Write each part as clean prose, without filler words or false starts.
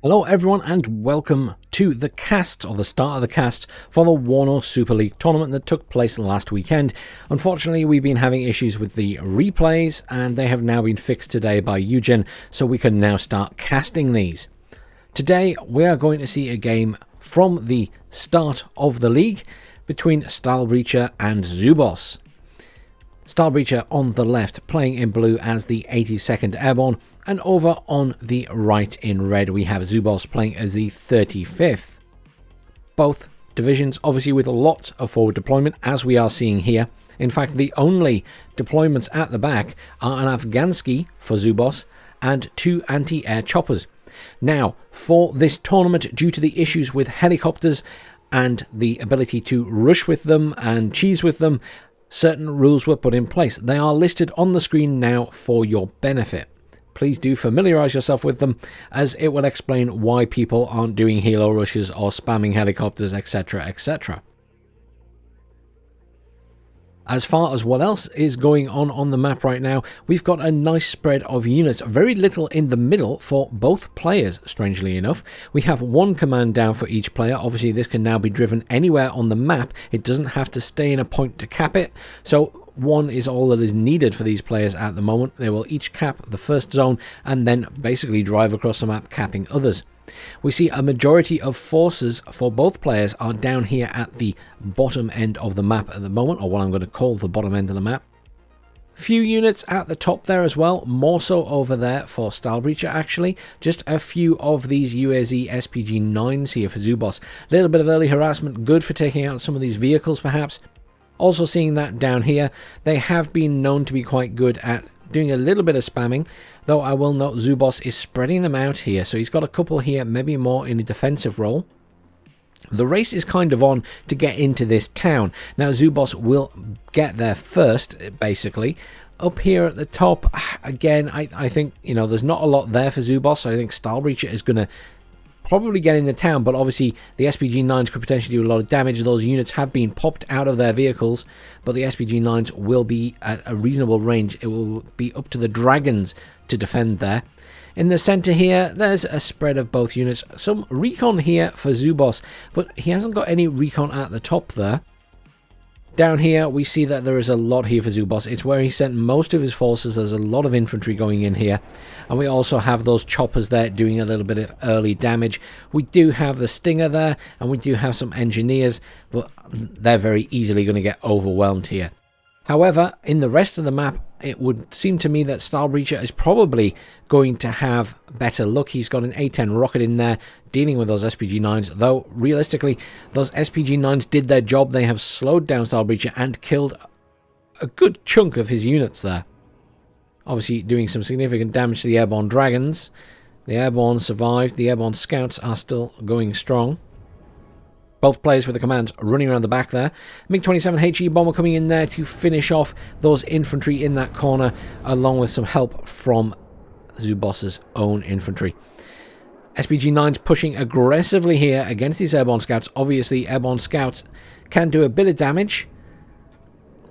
Hello everyone and welcome to the cast, or the start of the cast, for the WARNO Super League tournament that took place last weekend. Unfortunately, we've been having issues with the replays and they have now been fixed today by Eugen, so we can now start casting these. Today we are going to see a game from the start of the league between Stahlbrecher and Zooboss. Staalbrecher on the left, playing in blue as the 82nd Airborne, and over on the right in red we have Zooboss playing as the 35th. Both divisions obviously with lots of forward deployment, as we are seeing here. In fact, the only deployments at the back are an Afghansky for Zooboss and 2 anti-air choppers. Now, for this tournament, due to the issues with helicopters and the ability to rush with them and cheese with them, certain rules were put in place. They are listed on the screen now for your benefit. Please do familiarize yourself with them, as it will explain why people aren't doing helo rushes or spamming helicopters, etc, etc. As far as what else is going on the map right now, we've got a nice spread of units, very little in the middle for both players, strangely enough. We have one command down for each player. Obviously this can now be driven anywhere on the map. It doesn't have to stay in a point to cap it, so one is all that is needed for these players at the moment. They will each cap the first zone and then basically drive across the map capping others. We see a majority of forces for both players are down here at the bottom end of the map at the moment, or what I'm going to call the bottom end of the map. Few units at the top there as well, more so over there for Stahlbrecher actually. Just a few of these UAZ SPG-9s here for Zooboss. A little bit of early harassment, good for taking out some of these vehicles perhaps. Also seeing that down here, they have been known to be quite good at doing a little bit of spamming, though I will note Zooboss is spreading them out here, so he's got a couple here, maybe more in a defensive role. The race is kind of on to get into this town. Now Zooboss will get there first, basically. Up here at the top, again, I think, you know, there's not a lot there for Zooboss, so I think Stahlbrecher is going to probably get in the town, but obviously the SPG-9s could potentially do a lot of damage. Those units have been popped out of their vehicles, but the SPG-9s will be at a reasonable range. It will be up to the dragons to defend there. In the center here, there's a spread of both units. Some recon here for Zooboss, but he hasn't got any recon at the top there. Down here, we see that there is a lot here for Zooboss. It's where he sent most of his forces. There's a lot of infantry going in here. And we also have those choppers there doing a little bit of early damage. We do have the Stinger there, and we do have some engineers, but they're very easily going to get overwhelmed here. However, in the rest of the map, it would seem to me that Stahlbrecher is probably going to have better luck. He's got an A-10 rocket in there dealing with those SPG-9s, though realistically those SPG-9s did their job. They have slowed down Stahlbrecher and killed a good chunk of his units there. Obviously doing some significant damage to the airborne dragons. The airborne survived. The airborne scouts are still going strong. Both players with the commands running around the back there. MiG-27 HE bomber coming in there to finish off those infantry in that corner, along with some help from Zooboss's own infantry. SPG-9s pushing aggressively here against these airborne scouts. Obviously, airborne scouts can do a bit of damage,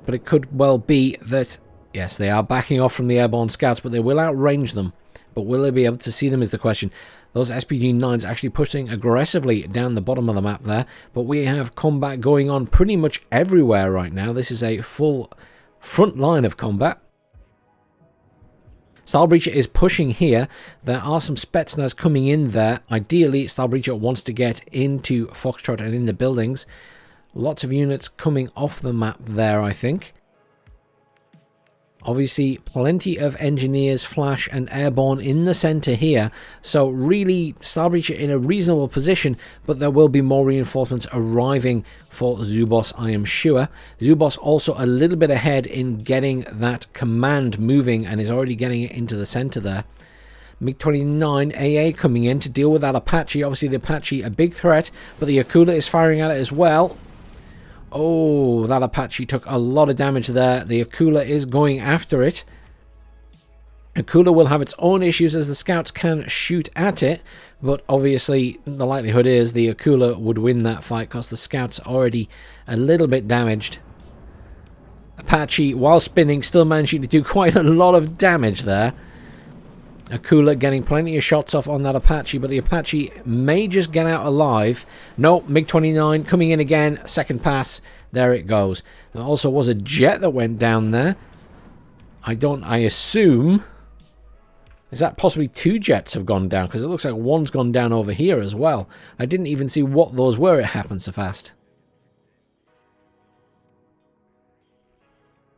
but it could well be that, yes, they are backing off from the airborne scouts, but they will outrange them. But will they be able to see them is the question. Those SPG-9s actually pushing aggressively down the bottom of the map there, but we have combat going on pretty much everywhere right now. This is a full front line of combat. Stahlbrecher is pushing here. There are some Spetsnaz coming in there. Ideally, Stahlbrecher wants to get into Foxtrot and in the buildings. Lots of units coming off the map there, I think. Obviously, plenty of engineers, flash, and airborne in the center here. So really, Stahlbrecher in a reasonable position, but there will be more reinforcements arriving for Zooboss, I am sure. Zooboss also a little bit ahead in getting that command moving and is already getting it into the center there. MiG-29 AA coming in to deal with that Apache. Obviously, the Apache a big threat, but the Akula is firing at it as well. Oh, that Apache took a lot of damage there. The Akula is going after it. Akula will have its own issues as the scouts can shoot at it, but obviously the likelihood is the Akula would win that fight because the scouts are already a little bit damaged. Apache, while spinning, still managing to do quite a lot of damage there. A Cooler getting plenty of shots off on that Apache, but the Apache may just get out alive. No, MiG-29 coming in again. Second pass. There it goes. There also was a jet that went down there. I assume... Is that possibly 2 jets have gone down? Because it looks like one's gone down over here as well. I didn't even see what those were. It happened so fast.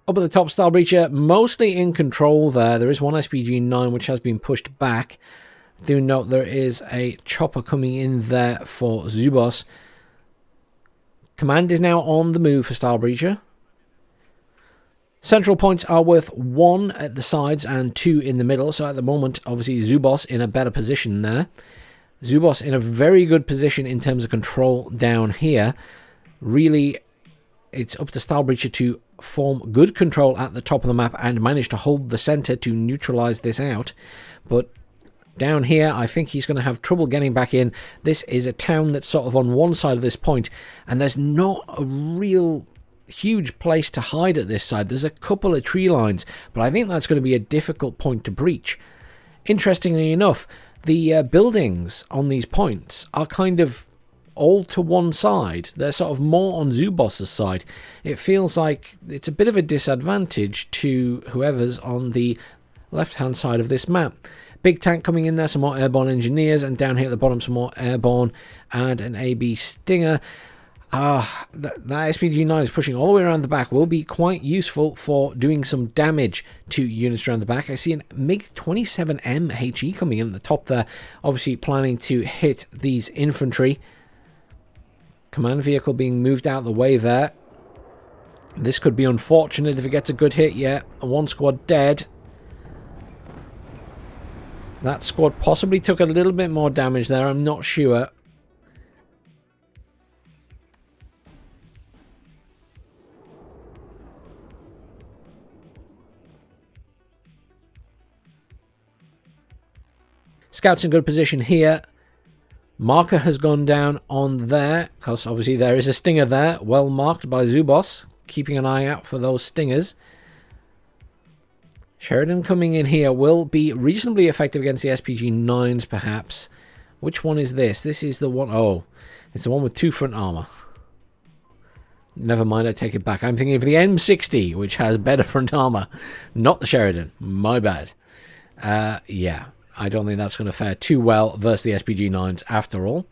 Up at the top, Stahlbrecher mostly in control there. There is one SPG-9 which has been pushed back. Do note there is a chopper coming in there for Zooboss. Command is now on the move for Stahlbrecher. Central points are worth 1 at the sides and 2 in the middle. So at the moment, obviously, Zooboss in a better position there. Zooboss in a very good position in terms of control down here. Really, it's up to Stahlbrecher to form good control at the top of the map and manage to hold the center to neutralize this out. But down here, I think he's going to have trouble getting back in. This is a town that's sort of on one side of this point, and there's not a real huge place to hide at this side. There's a couple of tree lines, but I think that's going to be a difficult point to breach. Interestingly enough, the buildings on these points are kind of all to one side. They're sort of more on Zooboss's side. It feels like it's a bit of a disadvantage to whoever's on the left-hand side of this map. Big tank coming in there, some more airborne engineers, and down here at the bottom some more airborne and an AB Stinger. That SPG-9 is pushing all the way around the back. Will be quite useful for doing some damage to units around the back. I see an MiG-27M HE coming in at the top there, obviously planning to hit these infantry. Command vehicle being moved out of the way there. This could be unfortunate if it gets a good hit. Yeah, one squad dead. That squad possibly took a little bit more damage there. I'm not sure. Scouts in good position here. Marker has gone down on there, because obviously there is a Stinger there, well marked by Zooboss, keeping an eye out for those Stingers. Sheridan coming in here will be reasonably effective against the SPG-9s, perhaps. Which one is this? This is the one... Oh, it's the one with 2 front armor. Never mind, I take it back. I'm thinking of the M60, which has better front armor. Not the Sheridan. My bad. Yeah. I don't think that's going to fare too well versus the SPG-9s after all.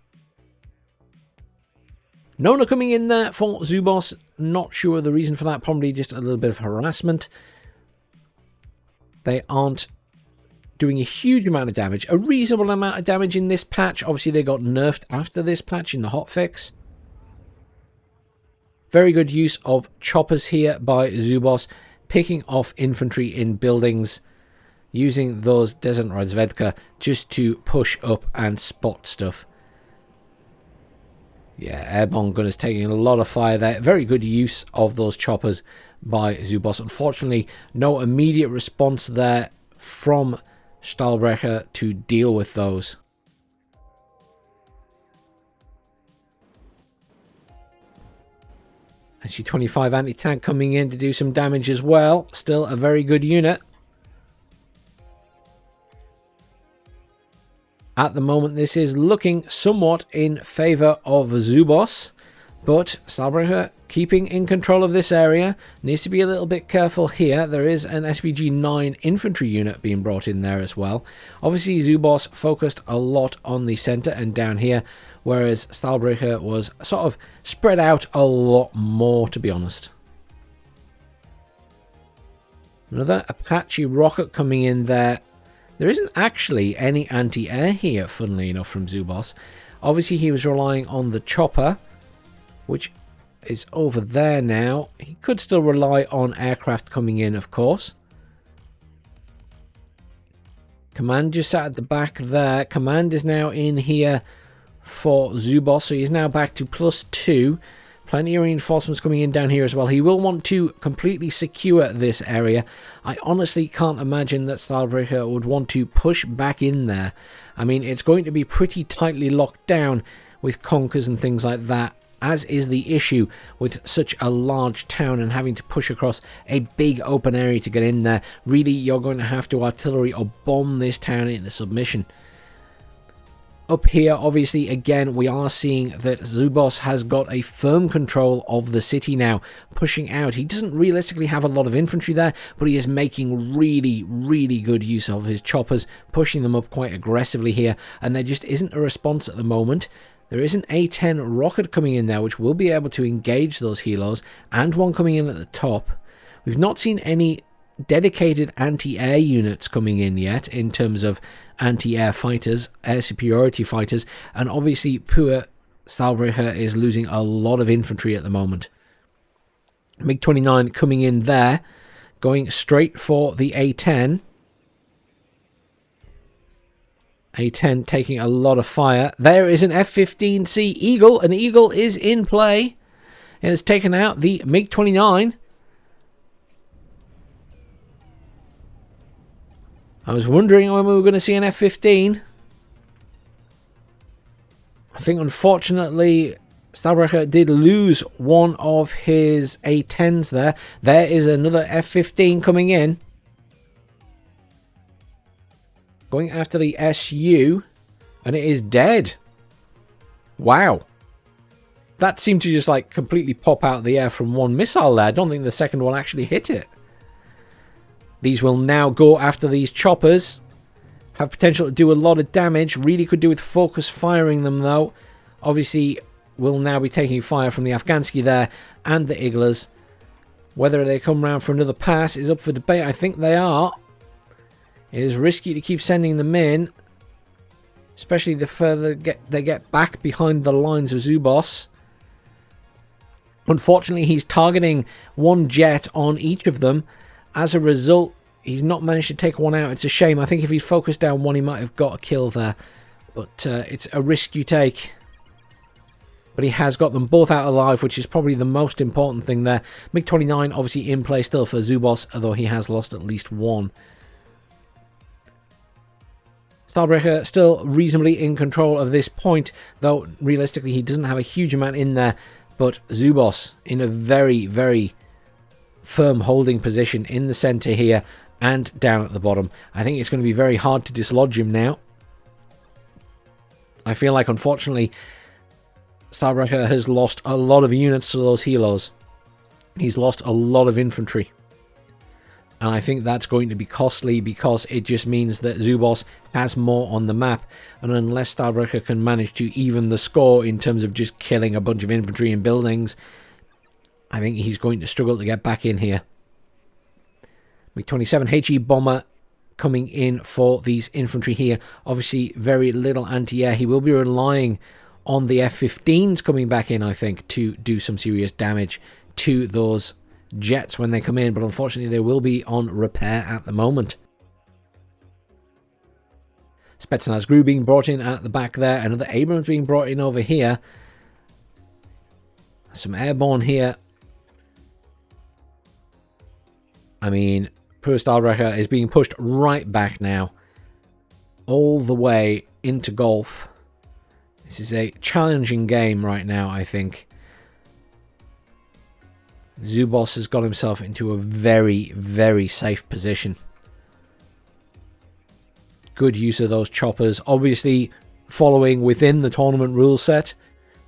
Nona coming in there for Zooboss. Not sure the reason for that. Probably just a little bit of harassment. They aren't doing a huge amount of damage. A reasonable amount of damage in this patch. Obviously, they got nerfed after this patch in the hotfix. Very good use of choppers here by Zooboss. Picking off infantry in buildings. Using those Desert Razvedka just to push up and spot stuff. Yeah, airborne gunners taking a lot of fire there. Very good use of those choppers by Zooboss. Unfortunately, no immediate response there from Stahlbrecher to deal with those. SU-25 anti-tank coming in to do some damage as well. Still a very good unit. At the moment, this is looking somewhat in favor of Zooboss, but Stahlbrecher keeping in control of this area. Needs to be a little bit careful here. There is an SPG-9 infantry unit being brought in there as well. Obviously, Zooboss focused a lot on the center and down here, whereas Stahlbrecher was sort of spread out a lot more, to be honest. Another Apache rocket coming in there. There isn't actually any anti-air here, funnily enough, from Zooboss. Obviously, he was relying on the chopper, which is over there now. He could still rely on aircraft coming in, of course. Command just sat at the back there. Command is now in here for Zooboss, so he's now back to +2. Plenty of reinforcements coming in down here as well. He will want to completely secure this area. I honestly can't imagine that Stahlbrecher would want to push back in there. I mean, it's going to be pretty tightly locked down with conkers and things like that as is the issue with such a large town and having to push across a big open area to get in there. Really, you're going to have to artillery or bomb this town into submission. Up here, obviously, again, we are seeing that Zooboss has got a firm control of the city now, pushing out. He doesn't realistically have a lot of infantry there, but he is making really, really good use of his choppers, pushing them up quite aggressively here, and there just isn't a response at the moment. There is an A10 rocket coming in there, which will be able to engage those helos, and one coming in at the top. We've not seen any dedicated anti-air units coming in yet in terms of anti-air fighters, air superiority fighters, and obviously poor Stahlbrecher is losing a lot of infantry at the moment. MiG-29 coming in there, going straight for the A10. A10 taking a lot of fire. There is an F-15C Eagle. An Eagle is in play. It has taken out the MiG-29. I was wondering when we were going to see an F-15. I think, unfortunately, Stahlbrecher did lose one of his A-10s there. There is another F-15 coming in. Going after the SU. And it is dead. Wow. That seemed to just like completely pop out of the air from one missile there. I don't think the second one actually hit it. These will now go after these choppers. Have potential to do a lot of damage. Really could do with focus firing them though. Obviously will now be taking fire from the Afghansky there and the Iglas. Whether they come round for another pass is up for debate. I think they are. It is risky to keep sending them in. Especially the further they get back behind the lines of Zooboss. Unfortunately, he's targeting one jet on each of them. As a result, he's not managed to take one out. It's a shame. I think if he focused down one, he might have got a kill there. But it's a risk you take. But he has got them both out alive, which is probably the most important thing there. MiG-29 obviously in play still for Zooboss, although he has lost at least one. Stahlbrecher still reasonably in control of this point, though realistically he doesn't have a huge amount in there. But Zooboss in a very, very firm holding position in the center here and down at the bottom. I think it's going to be very hard to dislodge him now. I feel like, unfortunately, Stahlbrecher has lost a lot of units to those helos. He's lost a lot of infantry. And I think that's going to be costly because it just means that Zooboss has more on the map. And unless Stahlbrecher can manage to even the score in terms of just killing a bunch of infantry and buildings, I think he's going to struggle to get back in here. MiG-27 HE bomber coming in for these infantry here. Obviously, very little anti-air. He will be relying on the F-15s coming back in, I think, to do some serious damage to those jets when they come in. But unfortunately, they will be on repair at the moment. Spetsnaz Gru being brought in at the back there. Another Abrams being brought in over here. Some airborne here. I mean, poor Stahlbrecher is being pushed right back now. All the way into golf. This is a challenging game right now, I think. Zooboss has got himself into a very, very safe position. Good use of those choppers. Obviously, following within the tournament rule set.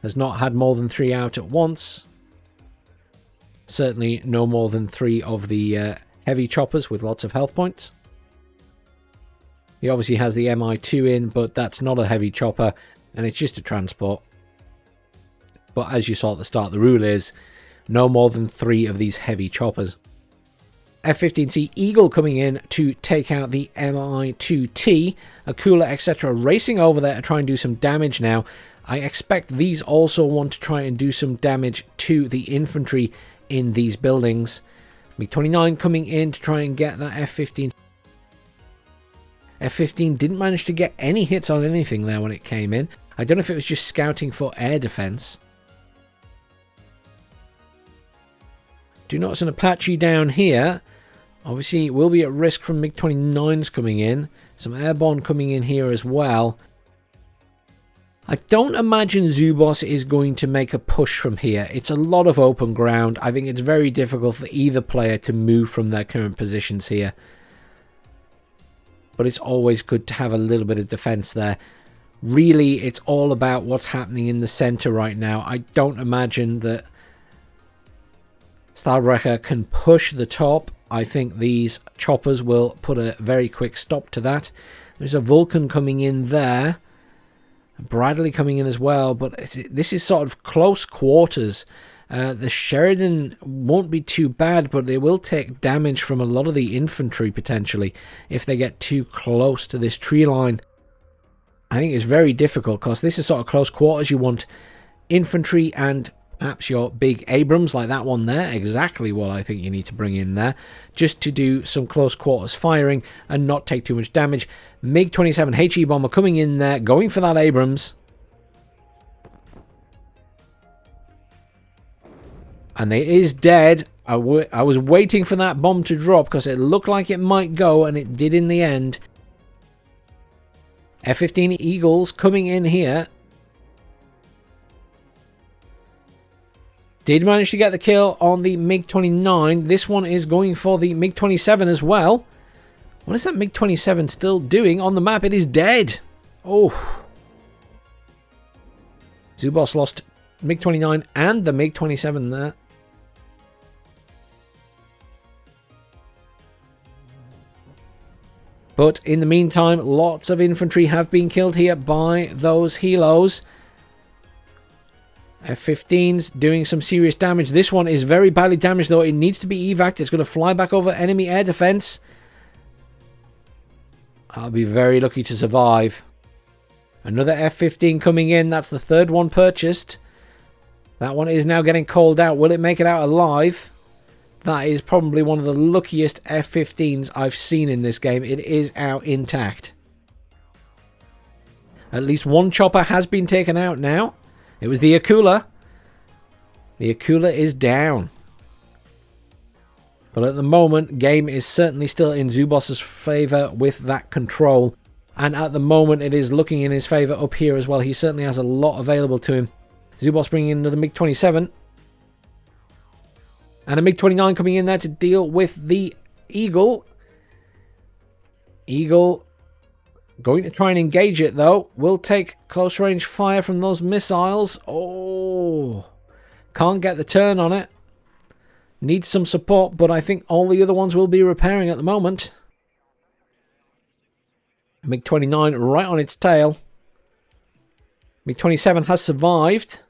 Has not had more than 3 out at once. Certainly no more than 3 of the heavy choppers with lots of health points. He obviously has the MI2 in, but that's not a heavy chopper, and it's just a transport. But as you saw at the start, the rule is no more than 3 of these heavy choppers. F-15C Eagle coming in to take out the MI2T. Akula, etc. racing over there to try and do some damage now. I expect these also want to try and do some damage to the infantry in these buildings. MiG-29 coming in to try and get that F-15. F-15 didn't manage to get any hits on anything there when it came in. I don't know if it was just scouting for air defense. Do notice an Apache down here. Obviously, will be at risk from MiG-29s coming in. Some airborne coming in here as well. I don't imagine Zooboss is going to make a push from here. It's a lot of open ground. I think it's very difficult for either player to move from their current positions here. But it's always good to have a little bit of defense there. Really, it's all about what's happening in the center right now. I don't imagine that Stahlbrecher can push the top. I think these choppers will put a very quick stop to that. There's a Vulcan coming in there. Bradley coming in as well, but this is sort of close quarters. The Sheridan won't be too bad, but they will take damage from a lot of the infantry potentially if they get too close to this tree line. I think it's very difficult because this is sort of close quarters. You want infantry and perhaps your big Abrams like that one there. Exactly what I think you need to bring in there just to do some close quarters firing and not take too much damage. MiG-27 HE bomber coming in there, going for that Abrams. And it is dead. I was waiting for that bomb to drop because it looked like it might go, and it did in the end. F-15 Eagles coming in here. Did manage to get the kill on the MiG-29. This one is going for the MiG-27 as well. What is that MiG-27 still doing on the map? It is dead. Oh. Zooboss lost MiG-29 and the MiG-27 there. But in the meantime, lots of infantry have been killed here by those helos. F-15's doing some serious damage. This one is very badly damaged though. It needs to be evac'd. It's going to fly back over enemy air defense. I'll be very lucky to survive. Another F-15 coming in. That's the third one purchased. That one is now getting called out. Will it make it out alive? That is probably one of the luckiest F-15s I've seen in this game. It is out intact. At least one chopper has been taken out now. It was the Akula. The Akula is down. But at the moment, game is certainly still in Zooboss's favour with that control. And at the moment, it is looking in his favour up here as well. He certainly has a lot available to him. Zooboss bringing in another MiG-27. And a MiG-29 coming in there to deal with the Eagle. Eagle going to try and engage it, though. Will take close range fire from those missiles. Oh, can't get the turn on it. Needs some support, but I think all the other ones will be repairing at the moment. MiG-29 right on its tail. MiG-27 has survived.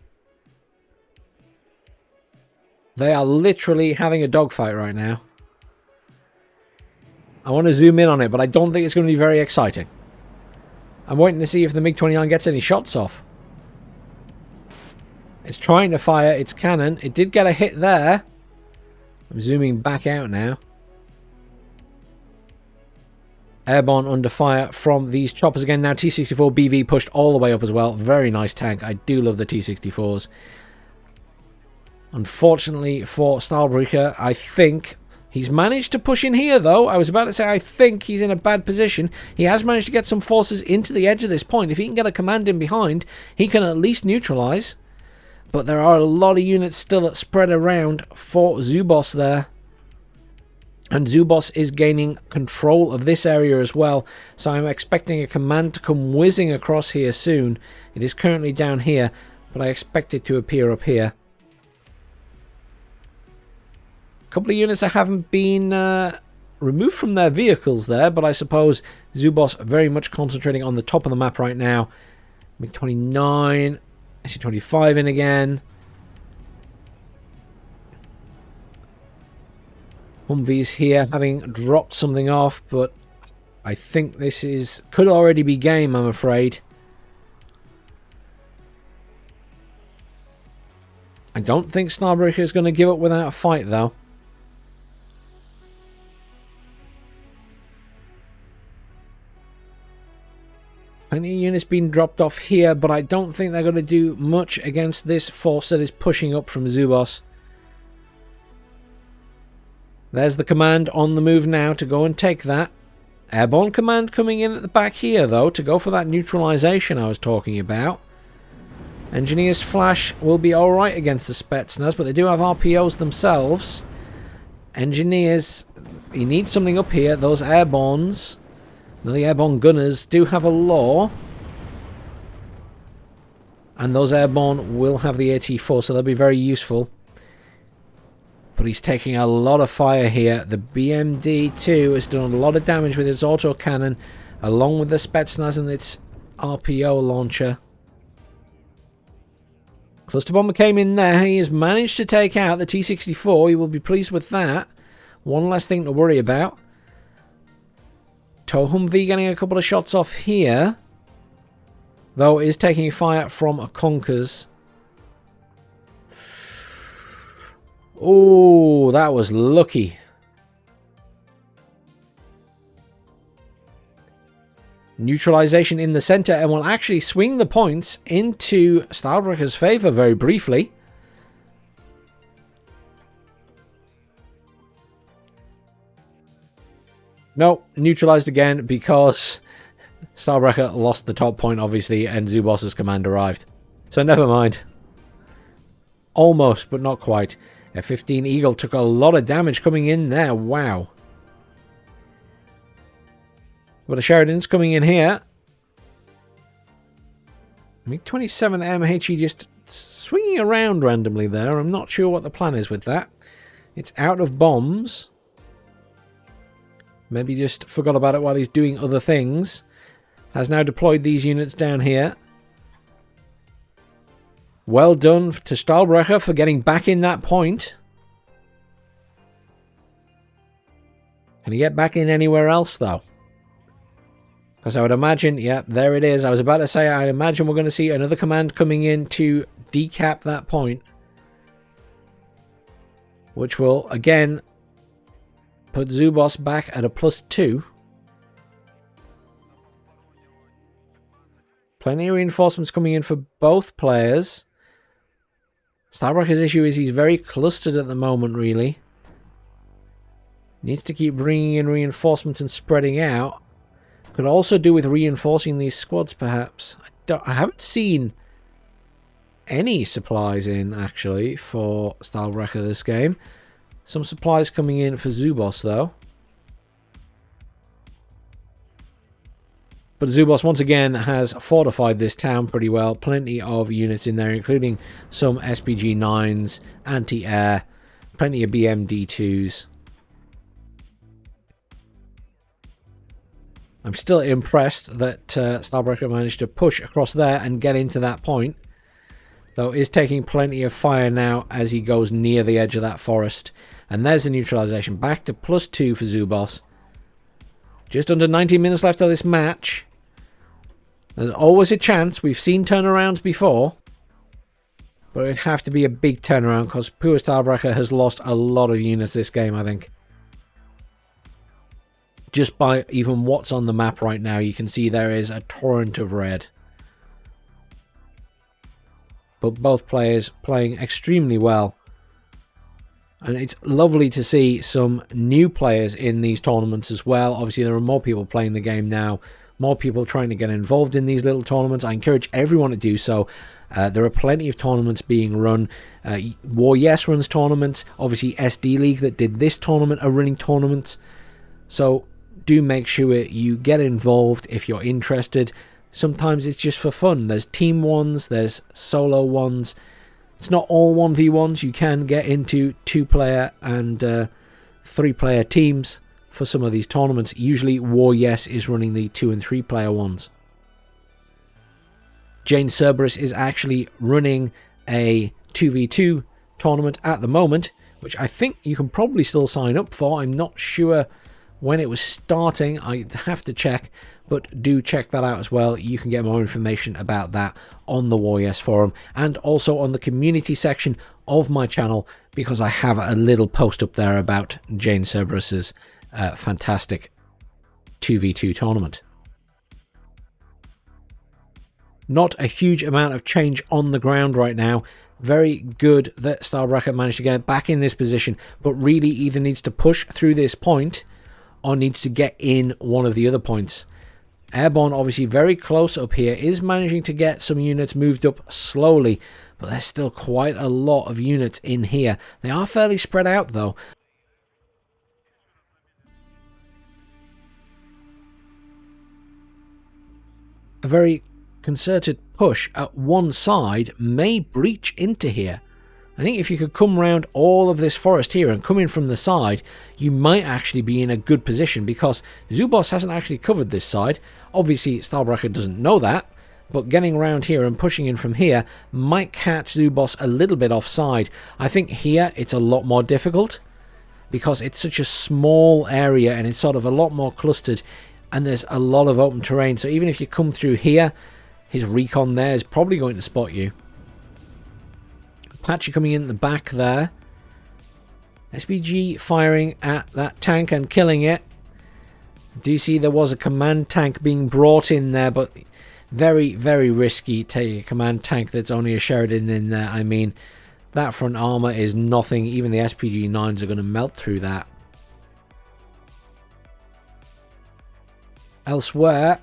They are literally having a dogfight right now. I want to zoom in on it, but I don't think it's going to be very exciting. I'm waiting to see if the MiG-29 gets any shots off. It's trying to fire its cannon. It did get a hit there. I'm zooming back out now. Airborne under fire from these choppers again. Now T-64 BV pushed all the way up as well. Very nice tank. I do love the T-64s. Unfortunately for Stahlbrecher, I think he's managed to push in here, though. I was about to say I think he's in a bad position. He has managed to get some forces into the edge of this point. If he can get a command in behind, he can at least neutralize. But there are a lot of units still spread around for Zooboss there. And Zooboss is gaining control of this area as well. So I'm expecting a command to come whizzing across here soon. It is currently down here, but I expect it to appear up here. A couple of units that haven't been removed from their vehicles there, but I suppose Zooboss very much concentrating on the top of the map right now. MiG-29, SU-25 in again. Humvees here having dropped something off, but I think this could already be game, I'm afraid. I don't think Stahlbrecher is going to give up without a fight, though. Plenty of units being dropped off here, but I don't think they're going to do much against this force that is pushing up from Zooboss. There's the command on the move now to go and take that. Airborne command coming in at the back here, though, to go for that neutralization I was talking about. Engineer's Flash will be alright against the Spetsnaz, but they do have RPOs themselves. Engineers, he needs something up here. Those airborns, the airborne gunners do have a law. And those airborne will have the AT4, so they'll be very useful. But he's taking a lot of fire here. The BMD-2 has done a lot of damage with its autocannon, along with the Spetsnaz and its RPO launcher. Cluster Bomber came in there. He has managed to take out the T-64. He will be pleased with that. One less thing to worry about. TOW Humvee getting a couple of shots off here. Though is taking fire from a Conkers. Oh, that was lucky. Neutralization in the center and will actually swing the points into Stahlbrecher's favor very briefly. No, neutralized again because Stahlbrecher lost the top point, obviously, and Zooboss's command arrived. So never mind. Almost, but not quite. F-15 Eagle took a lot of damage coming in there. Wow. But the Sheridan's coming in here. MiG-27 MHE just swinging around randomly there. I'm not sure what the plan is with that. It's out of bombs. Maybe just forgot about it while he's doing other things. Has now deployed these units down here. Well done to Stahlbrecher for getting back in that point. Can he get back in anywhere else, though? Because I would imagine, yeah, there it is. I was about to say, I imagine we're going to see another command coming in to decap that point. Which will, again, put Zooboss back at a +2. Plenty of reinforcements coming in for both players. Stahlbrecher's issue is he's very clustered at the moment, really. Needs to keep bringing in reinforcements and spreading out. Could also do with reinforcing these squads, perhaps. I haven't seen any supplies in, actually, for Stahlbrecher this game. Some supplies coming in for Zooboss, though. But Zooboss, once again, has fortified this town pretty well. Plenty of units in there, including some SPG-9s, anti-air, plenty of BMD-2s. I'm still impressed that Stahlbrecher managed to push across there and get into that point. Though is taking plenty of fire now as he goes near the edge of that forest. And there's the neutralization. Back to +2 for Zooboss. Just under 90 minutes left of this match. There's always a chance. We've seen turnarounds before. But it'd have to be a big turnaround because poor Stahlbrecher has lost a lot of units this game, I think. Just by even what's on the map right now, you can see there is a torrent of red. But both players playing extremely well. And it's lovely to see some new players in these tournaments as well. Obviously, there are more people playing the game now. More people trying to get involved in these little tournaments. I encourage everyone to do so. There are plenty of tournaments being run. War Yes runs tournaments. Obviously, SD League that did this tournament are running tournaments. So do make sure you get involved if you're interested. Sometimes it's just for fun. There's team ones, there's solo ones. It's not all 1v1s. You can get into 2-player and 3-player teams for some of these tournaments. Usually War Yes is running the 2 and 3-player ones. Jane Cerberus is actually running a 2v2 tournament at the moment, which I think you can probably still sign up for. I'm not sure when it was starting. I have to check, but do check that out as well. You can get more information about that on the War Yes forum and also on the community section of my channel, because I have a little post up there about Jane Cerberus's fantastic 2v2 tournament. Not a huge amount of change on the ground right now. Very good that Stahlbrecher managed to get back in this position, but really either needs to push through this point or needs to get in one of the other points. Airborne obviously very close up here, is managing to get some units moved up slowly, but there's still quite a lot of units in here. They are fairly spread out though. A very concerted push at one side may breach into here. I think if you could come around all of this forest here and come in from the side, you might actually be in a good position, because Zooboss hasn't actually covered this side. Obviously, Stahlbrecher doesn't know that, but getting around here and pushing in from here might catch Zooboss a little bit offside. I think here it's a lot more difficult, because it's such a small area and it's sort of a lot more clustered, and there's a lot of open terrain. So even if you come through here, his recon there is probably going to spot you. Patchy coming in the back there. SPG firing at that tank and killing it. Do you see there was a command tank being brought in there, but very, very risky taking a command tank that's only a Sheridan in there. I mean, that front armor is nothing. Even the SPG-9s are going to melt through that. Elsewhere,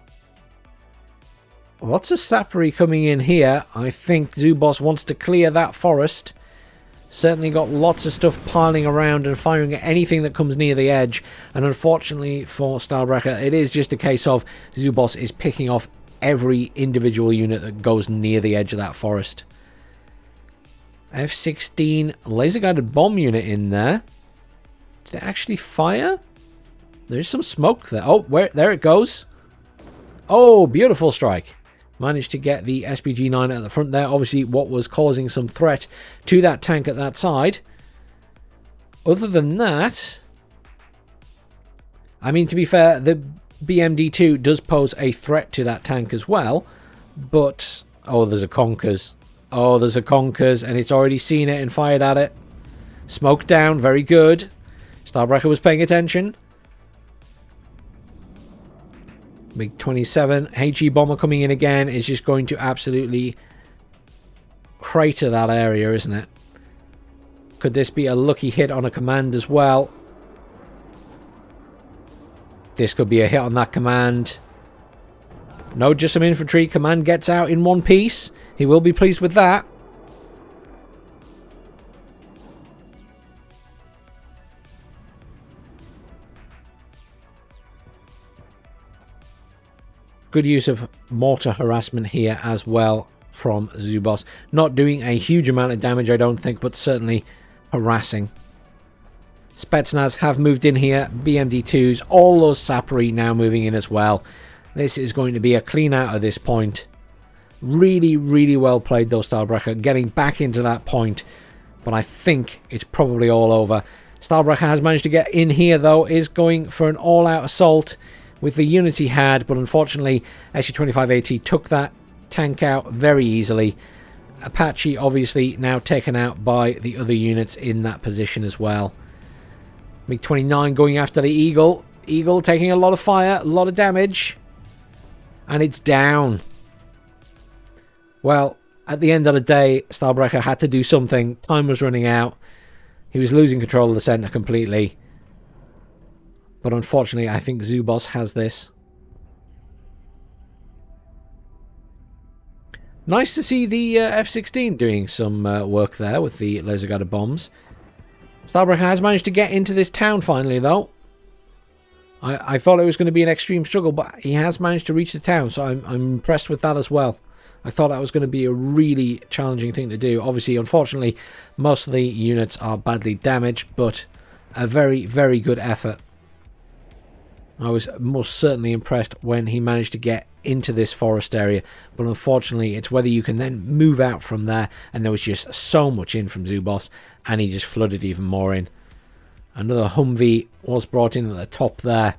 lots of sappery coming in here. I think Zooboss wants to clear that forest. Certainly got lots of stuff piling around and firing at anything that comes near the edge. And unfortunately for Stahlbrecher, it is just a case of Zooboss is picking off every individual unit that goes near the edge of that forest. F-16 laser guided bomb unit in there. Did it actually fire? There's some smoke there. Oh, there it goes. Oh, beautiful strike. Managed to get the SPG-9 at the front there. Obviously, what was causing some threat to that tank at that side. Other than that, I mean, to be fair, the BMD-2 does pose a threat to that tank as well. But, oh, there's a Conkers. Oh, there's a Conkers, and it's already seen it and fired at it. Smoke down, very good. Stahlbrecher was paying attention. MiG-27, HE bomber coming in again is just going to absolutely crater that area, isn't it? Could this be a lucky hit on a command as well? This could be a hit on that command. No, just some infantry. Command gets out in one piece. He will be pleased with that. Good use of mortar harassment here as well from Zooboss. Not doing a huge amount of damage, I don't think, but certainly harassing. Spetsnaz have moved in here. BMD-2s, all those sappery now moving in as well. This is going to be a clean out at this point. Really, really well played though, Stahlbrecher, getting back into that point. But I think it's probably all over. Stahlbrecher has managed to get in here though, is going for an all-out assault with the unit he had, but unfortunately SU-25AT took that tank out very easily. Apache obviously now taken out by the other units in that position as well. MiG-29 going after the Eagle. Eagle taking a lot of fire, a lot of damage. And it's down. Well, at the end of the day, Stahlbrecher had to do something. Time was running out. He was losing control of the centre completely. But unfortunately, I think Zooboss has this. Nice to see the F-16 doing some work there with the laser guided bombs. Stahlbrecher has managed to get into this town finally, though. I thought it was going to be an extreme struggle, but he has managed to reach the town, so I'm impressed with that as well. I thought that was going to be a really challenging thing to do. Obviously, unfortunately, most of the units are badly damaged, but a very, very good effort. I was most certainly impressed when he managed to get into this forest area, but unfortunately it's whether you can then move out from there, and there was just so much in from Zooboss, and he just flooded even more in. Another Humvee was brought in at the top there,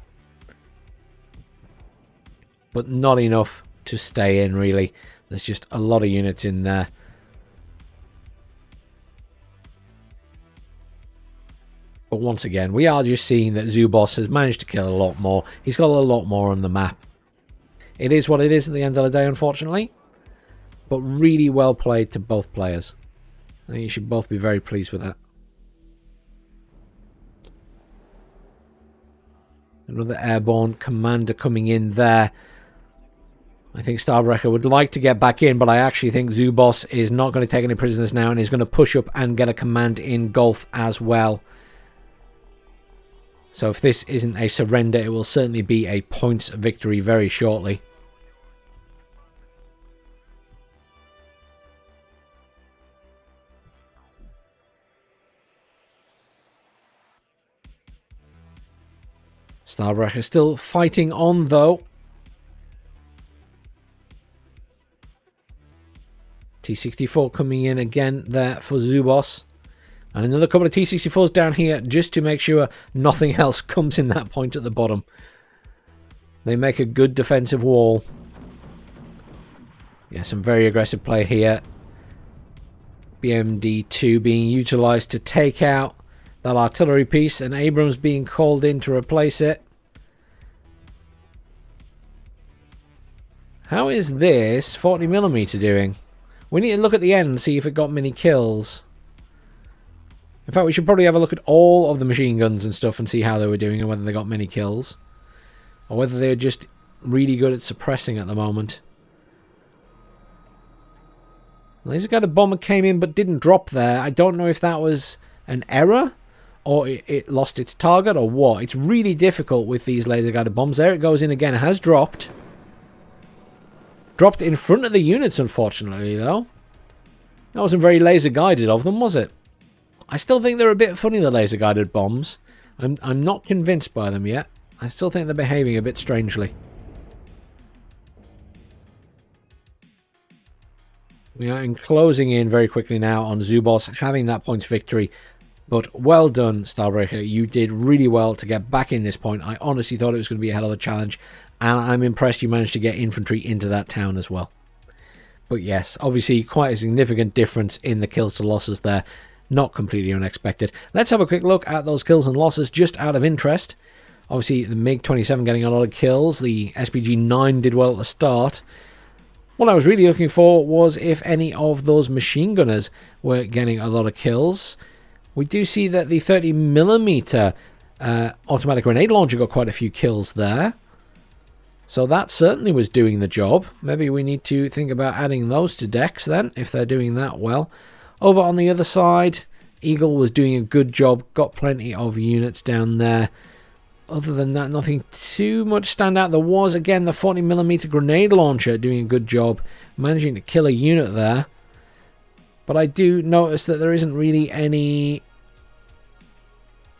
but not enough to stay in really. There's just a lot of units in there. But once again, we are just seeing that Zooboss has managed to kill a lot more. He's got a lot more on the map. It is what it is at the end of the day, unfortunately. But really well played to both players. I think you should both be very pleased with that. Another airborne commander coming in there. I think Stahlbrecher would like to get back in, but I actually think Zooboss is not going to take any prisoners now and is going to push up and get a command in Gulf as well. So if this isn't a surrender, it will certainly be a points victory very shortly. Stahlbrecher still fighting on though. T64 coming in again there for Zooboss. And another couple of T64s down here just to make sure nothing else comes in that point at the bottom. They make a good defensive wall. Yeah, some very aggressive play here. BMD2 being utilised to take out that artillery piece, and Abrams being called in to replace it. How is this 40mm doing? We need to look at the end and see if it got many kills. In fact, we should probably have a look at all of the machine guns and stuff and see how they were doing and whether they got many kills. Or whether they're just really good at suppressing at the moment. Laser guided bomber came in but didn't drop there. I don't know if that was an error or it lost its target or what. It's really difficult with these laser guided bombs. There it goes in again. It has dropped. Dropped in front of the units, unfortunately, though. That wasn't very laser-guided of them, was it? I still think they're a bit funny, the laser-guided bombs. I'm not convinced by them yet. I still think they're behaving a bit strangely. We are closing in very quickly now on Zooboss having that points victory. But well done, Stahlbrecher. You did really well to get back in this point. I honestly thought it was going to be a hell of a challenge. And I'm impressed you managed to get infantry into that town as well. But yes, obviously quite a significant difference in the kills to losses there. Not completely unexpected. Let's have a quick look at those kills and losses just out of interest. Obviously the MiG-27 getting a lot of kills. The SPG-9 did well at the start. What I was really looking for was if any of those machine gunners were getting a lot of kills. We do see that the 30mm automatic grenade launcher got quite a few kills there. So that certainly was doing the job. Maybe we need to think about adding those to decks then, if they're doing that well. Over on the other side, Eagle was doing a good job. Got plenty of units down there. Other than that, nothing too much stand out. There was, again, the 40mm grenade launcher doing a good job. Managing to kill a unit there. But I do notice that there isn't really any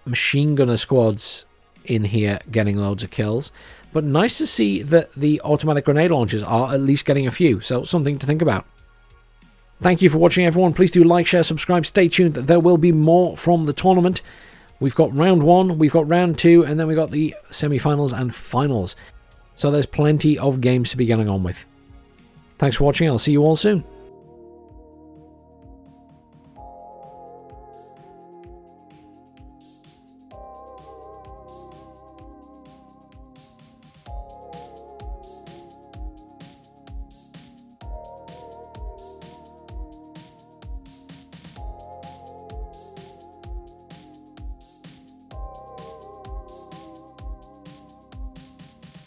machine gunner squads in here getting loads of kills. But nice to see that the automatic grenade launchers are at least getting a few. So something to think about. Thank you for watching, everyone. Please do like, share, subscribe. Stay tuned. There will be more from the tournament. We've got round 1, we've got round 2, and then we've got the semi-finals and finals. So there's plenty of games to be getting on with. Thanks for watching. I'll see you all soon.